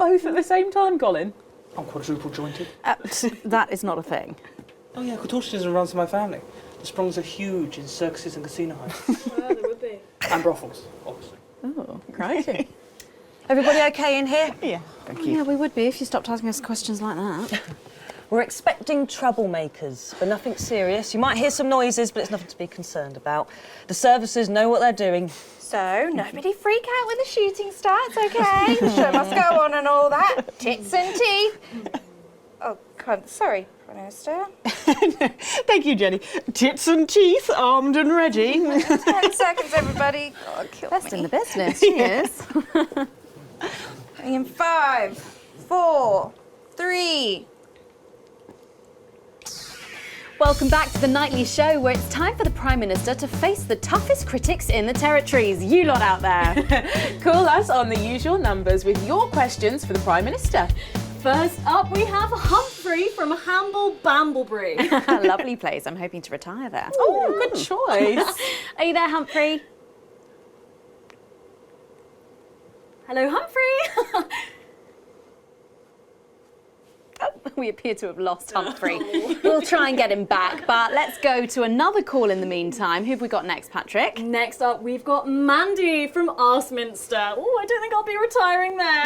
both at the same time, Colin? I'm quadruple jointed. That is not a thing. Oh yeah, contortionism runs in my family. The Sprongs are huge in circuses and casino heights. Well, there would be. And brothels, obviously. Oh, crikey. Everybody okay in here? Yeah. Thank you. Yeah, we would be if you stopped asking us questions like that. We're expecting troublemakers, but nothing serious. You might hear some noises, but it's nothing to be concerned about. The services know what they're doing. So, nobody freak out when the shooting starts, okay? The show must go on and all that. Tits and teeth. Oh, God, sorry, Prime Minister. Thank you, Jenny. Tits and teeth, armed and ready. 10 seconds, everybody. God, kill Best me. in the business, cheers. In 5, 4, 3. Welcome back to the nightly show where it's time for the Prime Minister to face the toughest critics in the territories. You lot out there. Call us on the usual numbers with your questions for the Prime Minister. First up, we have Humphrey from Hamble Bamblebury. Lovely place. I'm hoping to retire there. Oh, good choice. Are you there, Humphrey? Hello, Humphrey. Oh, we appear to have lost Humphrey. We'll try and get him back, but let's go to another call in the meantime. Who have we got next, Patrick? Next up, we've got Mandy from Arsminster. Oh, I don't think I'll be retiring there.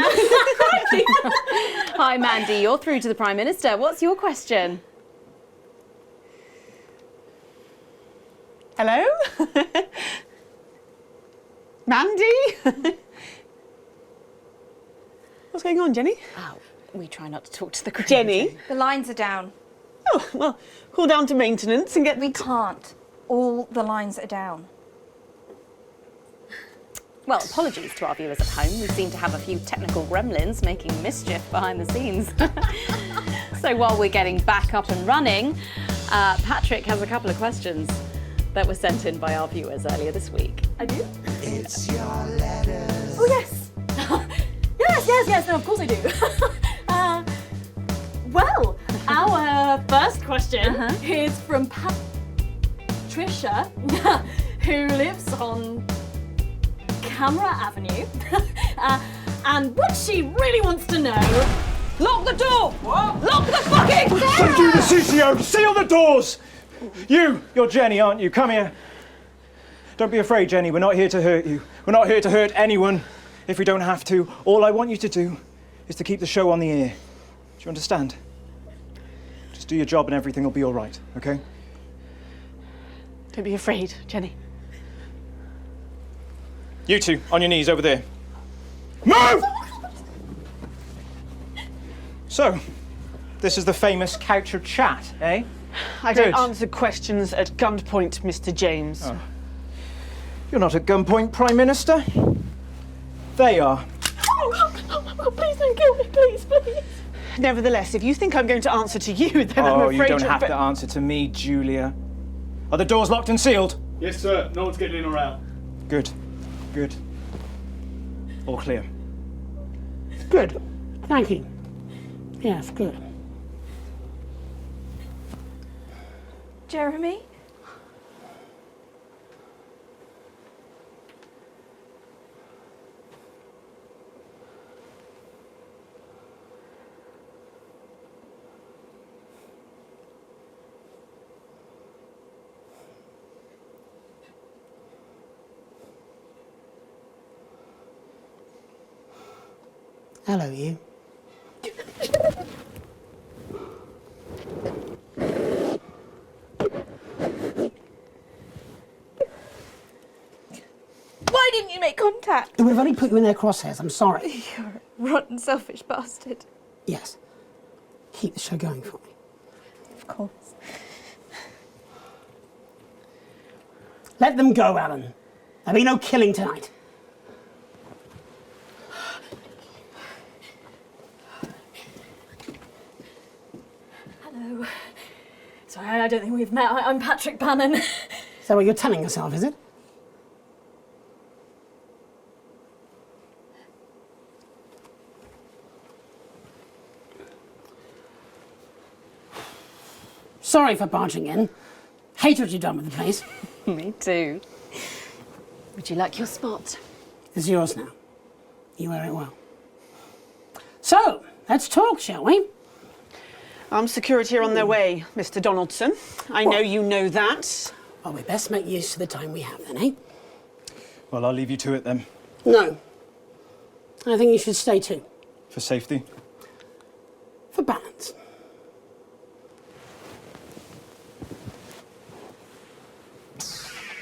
Hi, Mandy. You're through to the Prime Minister. What's your question? Hello? Mandy? What's going on, Jenny? Oh, we try not to talk to the crew. Jenny? The lines are down. Oh, well, call down to maintenance and get... We can't. All the lines are down. Well, apologies to our viewers at home. We seem to have a few technical gremlins making mischief behind the scenes. So while we're getting back up and running, Patrick has a couple of questions that were sent in by our viewers earlier this week. I do? It's your letters. Oh, yes. yes, no, of course I do. Well, our first question is from Patricia, who lives on Camera Avenue. And what she really wants to know... Lock the door! What? Lock the fucking door! Don't do the CCO! Seal the doors! You're Jenny, aren't you? Come here. Don't be afraid, Jenny. We're not here to hurt you. We're not here to hurt anyone if we don't have to. All I want you to do is to keep the show on the air. Do you understand? Just do your job and everything will be all right, okay? Don't be afraid, Jenny. You two, on your knees over there. Move! So, this is the famous coucher chat, eh? I Good. don't answer questions at gunpoint, Mr. James. Oh. You're not at gunpoint, Prime Minister. They are. Oh, please don't kill me, please. Nevertheless, if you think I'm going to answer to you, then I'm afraid you don't you're have to answer to me, Julia. Are the doors locked and sealed? Yes, sir. No one's getting in or out. Good. Good. All clear. Good. Thank you. Yes, good. Jeremy? Hello, you. Why didn't you make contact? We've only put you in their crosshairs. I'm sorry. You're a rotten, selfish bastard. Yes. Keep the show going for me. Of course. Let them go, Alan. There'll be no killing tonight. Hello. Sorry, I don't think we've met. I'm Patrick Bannon. Is that what you're telling yourself, is it? Sorry for barging in. Hate what you've done with the place. Me too. Would you like your spot? It's yours now. You wear it well. So, let's talk, shall we? Armed security are on their way, Mr. Donaldson. I know you know that. Well, we best make use of the time we have then, eh? Well, I'll leave you to it then. No. I think you should stay too. For safety. For balance.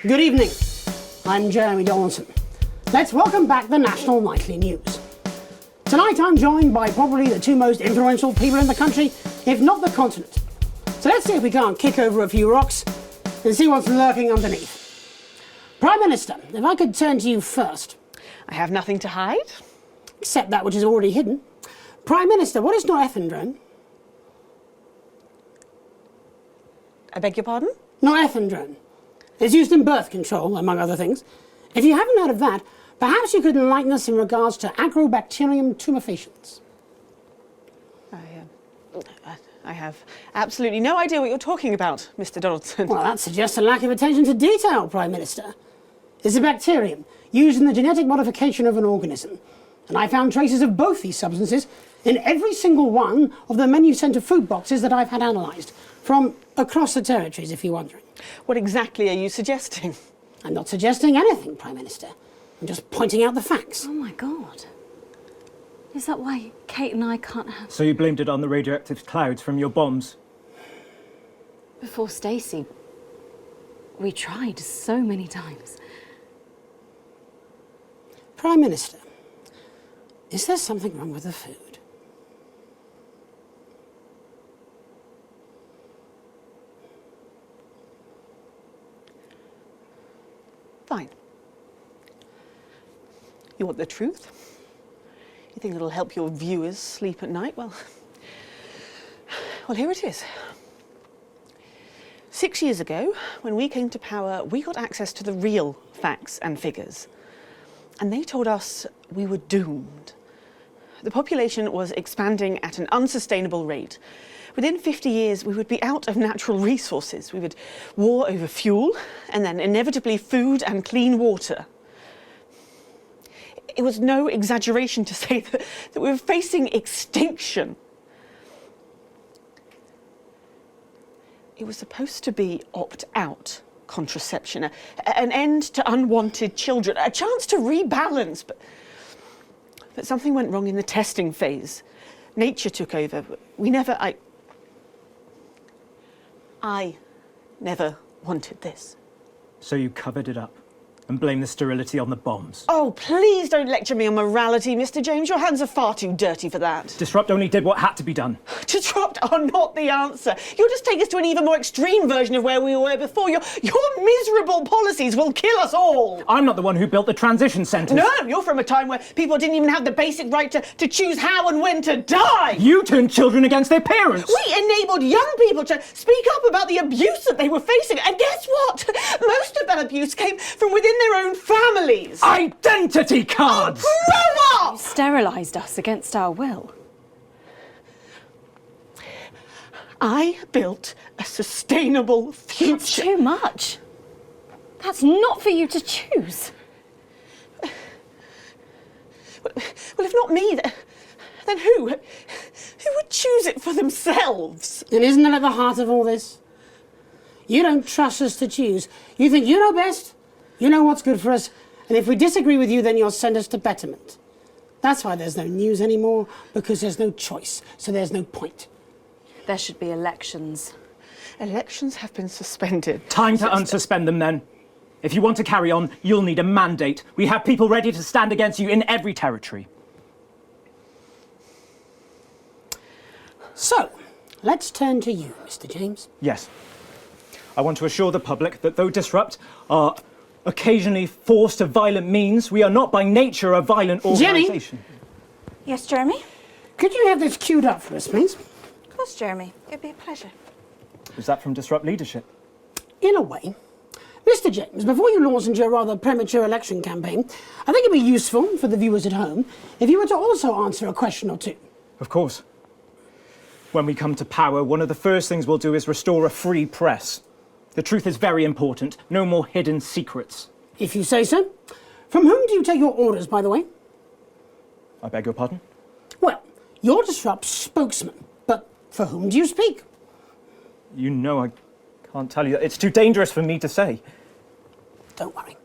Good evening. I'm Jeremy Donaldson. Let's welcome back the National Nightly News. Tonight I'm joined by probably the two most influential people in the country, if not the continent. So let's see if we can't kick over a few rocks and see what's lurking underneath. Prime Minister, if I could turn to you first. I have nothing to hide. Except that which is already hidden. Prime Minister, what is norethindrone? I beg your pardon? Norethindrone. It's used in birth control, among other things. If you haven't heard of that, perhaps you could enlighten us in regards to Agrobacterium tumefaciens. I have absolutely no idea what you're talking about, Mr. Donaldson. Well, that suggests a lack of attention to detail, Prime Minister. It's a bacterium used in the genetic modification of an organism. And I found traces of both these substances in every single one of the menu centre food boxes that I've had analysed, from across the territories, if you're wondering. What exactly are you suggesting? I'm not suggesting anything, Prime Minister. I'm just pointing out the facts. Oh my God. Is that why Kate and I can't have... So you blamed it on the radioactive clouds from your bombs? Before Stacey, we tried so many times. Prime Minister, is there something wrong with the food? Fine. You want the truth? You think it'll help your viewers sleep at night? Well, here it is. 6 years ago, when we came to power, we got access to the real facts and figures. And they told us we were doomed. The population was expanding at an unsustainable rate. Within 50 years, we would be out of natural resources. We would war over fuel, and then inevitably food and clean water. It was no exaggeration to say that we were facing extinction. It was supposed to be opt-out contraception, an end to unwanted children, a chance to rebalance, but something went wrong in the testing phase. Nature took over. I never wanted this. So you covered it up and blamed the sterility on the bombs? Oh, please don't lecture me on morality, Mr. James. Your hands are far too dirty for that. Disrupt only did what had to be done. Disrupt are not the answer. You'll just take us to an even more extreme version of where we were before. Your miserable policies will kill us all. I'm not the one who built the transition centres. No, you're from a time where people didn't even have the basic right to choose how and when to die. You turned children against their parents. We enabled young people to speak up about the abuse that they were facing. And guess what? Most of that abuse came from within their own families. Identity cards! Oh, grow up! You sterilised us against our will. I built a sustainable future. That's too much. That's not for you to choose. Well, if not me, then who? Who would choose it for themselves? And isn't that at the heart of all this? You don't trust us to choose. You think you know best, you know what's good for us, and if we disagree with you, then you'll send us to betterment. That's why there's no news anymore, because there's no choice, so there's no point. There should be elections. Elections have been suspended. Time to unsuspend them then. If you want to carry on, you'll need a mandate. We have people ready to stand against you in every territory. So, let's turn to you, Mr. James. Yes. I want to assure the public that though Disrupt are occasionally forced to violent means, we are not by nature a violent organisation. Jenny? Yes, Jeremy? Could you have this queued up for us, please? Of course, Jeremy. It'd be a pleasure. Was that from Disrupt leadership? In a way. Mr. James, before you launch into your rather premature election campaign, I think it'd be useful for the viewers at home if you were to also answer a question or two. Of course. When we come to power, one of the first things we'll do is restore a free press. The truth is very important. No more hidden secrets. If you say so. From whom do you take your orders, by the way? I beg your pardon? Well, You're Disrupt's spokesman, but for whom do you speak? You know I can't tell you. It's too dangerous for me to say. Don't worry.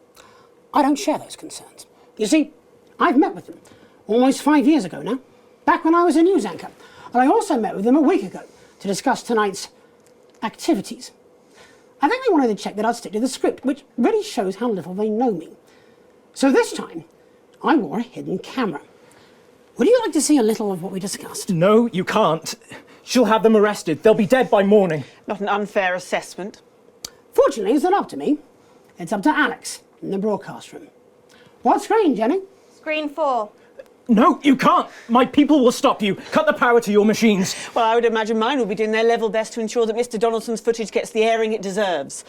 I don't share those concerns. You see, I've met with them almost 5 years ago now, back when I was a news anchor. And I also met with them a week ago to discuss tonight's activities. I think they wanted to check that I'd stick to the script, which really shows how little they know me. So this time, I wore a hidden camera. Would you like to see a little of what we discussed? No, you can't. She'll have them arrested. They'll be dead by morning. Not an unfair assessment. Fortunately, it's not up to me. It's up to Alex in the broadcast room. What screen, Jenny? Screen 4. No, you can't. My people will stop you. Cut the power to your machines. Well, I would imagine mine will be doing their level best to ensure that Mr. Donaldson's footage gets the airing it deserves.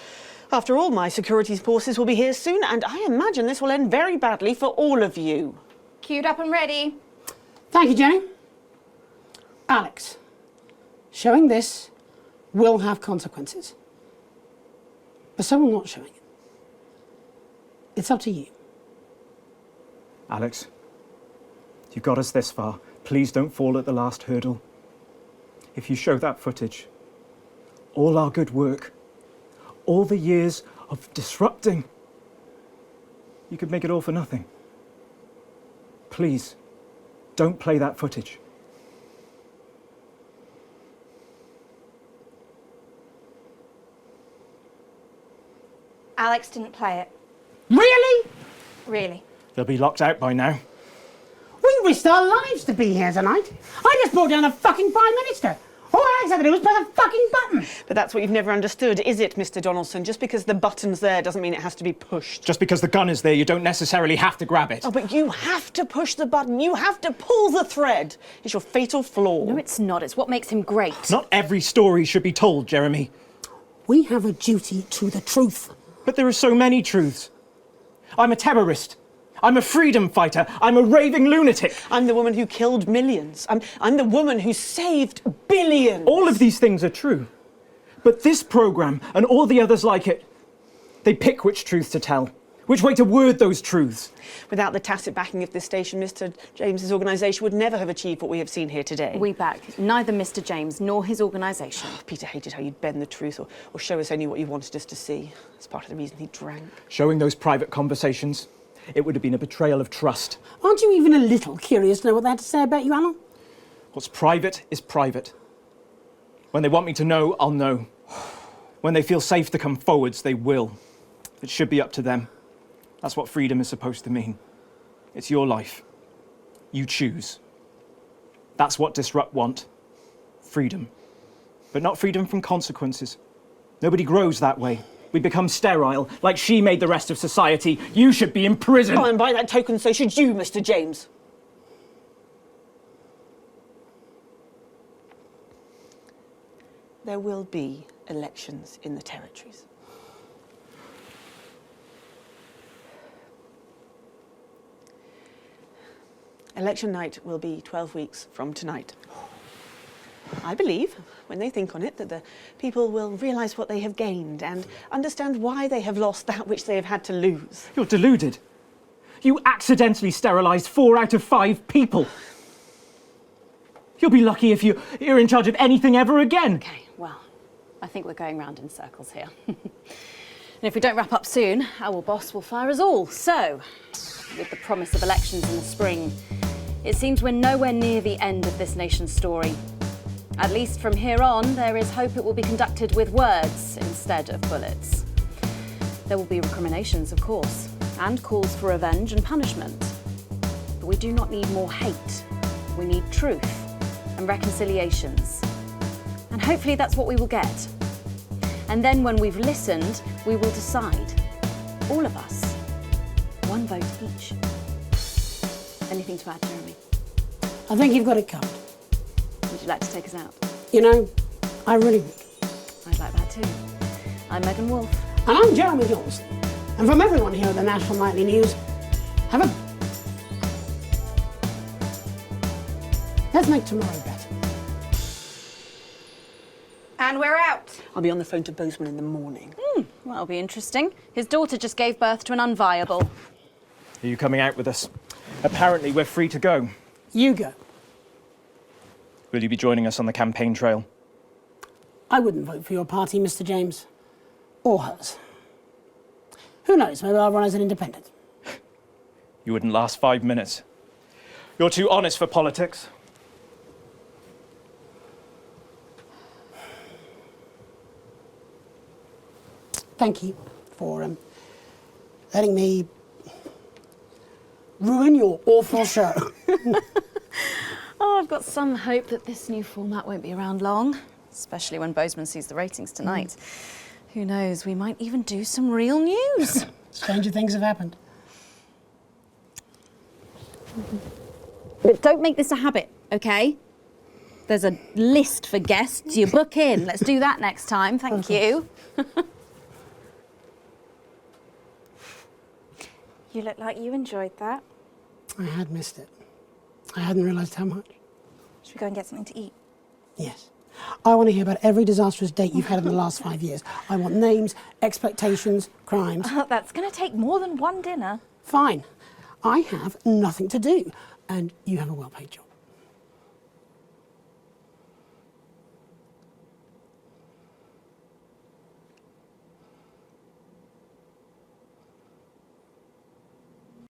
After all, my security forces will be here soon, and I imagine this will end very badly for all of you. Queued up and ready. Thank you, Jenny. Alex, showing this will have consequences. But so will not showing it. It's up to you. Alex, you got us this far. Please don't fall at the last hurdle. If you show that footage, all our good work, all the years of disrupting, you could make it all for nothing. Please, don't play that footage. Alex didn't play it. Really? Really. They'll be locked out by now. We risked our lives to be here tonight. I just brought down the fucking Prime Minister. All Alex had to do was press a fucking button. But that's what you've never understood, is it, Mr. Donaldson? Just because the button's there doesn't mean it has to be pushed. Just because the gun is there, you don't necessarily have to grab it. Oh, but you have to push the button. You have to pull the thread. It's your fatal flaw. No, it's not. It's what makes him great. Not every story should be told, Jeremy. We have a duty to the truth. But there are so many truths. I'm a terrorist. I'm a freedom fighter. I'm a raving lunatic. I'm the woman who killed millions. I'm the woman who saved billions. All of these things are true. But this programme and all the others like it, they pick which truth to tell, which way to word those truths. Without the tacit backing of this station, Mr. James's organisation would never have achieved what we have seen here today. We back neither Mr. James nor his organisation. Peter hated how you'd bend the truth or show us only what you wanted us to see. That's part of the reason he drank. Showing those private conversations, it would have been a betrayal of trust. Aren't you even a little curious to know what they had to say about you, Alan? What's private is private. When they want me to know, I'll know. When they feel safe to come forwards, they will. It should be up to them. That's what freedom is supposed to mean. It's your life. You choose. That's what Disrupt want. Freedom. But not freedom from consequences. Nobody grows that way. We become sterile, like she made the rest of society. You should be in prison. Oh, and by that token, so should you, Mr. James. There will be elections in the territories. Election night will be 12 weeks from tonight. I believe, when they think on it, that the people will realise what they have gained and understand why they have lost that which they have had to lose. You're deluded. You accidentally sterilised 4 out of 5 people. You'll be lucky if you're in charge of anything ever again. Okay, well, I think we're going round in circles here. And if we don't wrap up soon, our boss will fire us all. So, with the promise of elections in the spring, it seems we're nowhere near the end of this nation's story. At least from here on, there is hope it will be conducted with words instead of bullets. There will be recriminations, of course, and calls for revenge and punishment. But we do not need more hate. We need truth and reconciliations. And hopefully that's what we will get. And then when we've listened, we will decide. All of us. 1 vote each. Anything to add, Jeremy? I think you've got it covered. Would you like to take us out? You know, I really would. I'd like that too. I'm Megan Wolfe. And I'm Jeremy Johnson. And from everyone here at the National Nightly News, have a... Let's make tomorrow better. And we're out. I'll be on the phone to Bozeman in the morning. Well, that'll be interesting. His daughter just gave birth to an unviable. Are you coming out with us? Apparently we're free to go. You go. Will you be joining us on the campaign trail? I wouldn't vote for your party, Mr. James. Or hers. Who knows, maybe I'll run as an independent. You wouldn't last 5 minutes. You're too honest for politics. Thank you for letting me ruin your awful show. Oh, I've got some hope that this new format won't be around long, especially when Bozeman sees the ratings tonight. Who knows, we might even do some real news. Stranger things have happened. But don't make this a habit, okay? There's a list for guests. You book in. Let's do that next time. Thank you. You look like you enjoyed that. I had missed it. I hadn't realised how much. Should we go and get something to eat? Yes. I want to hear about every disastrous date you've had in the last 5 years. I want names, expectations, crimes. That's going to take more than one dinner. Fine. I have nothing to do, and you have a well-paid job.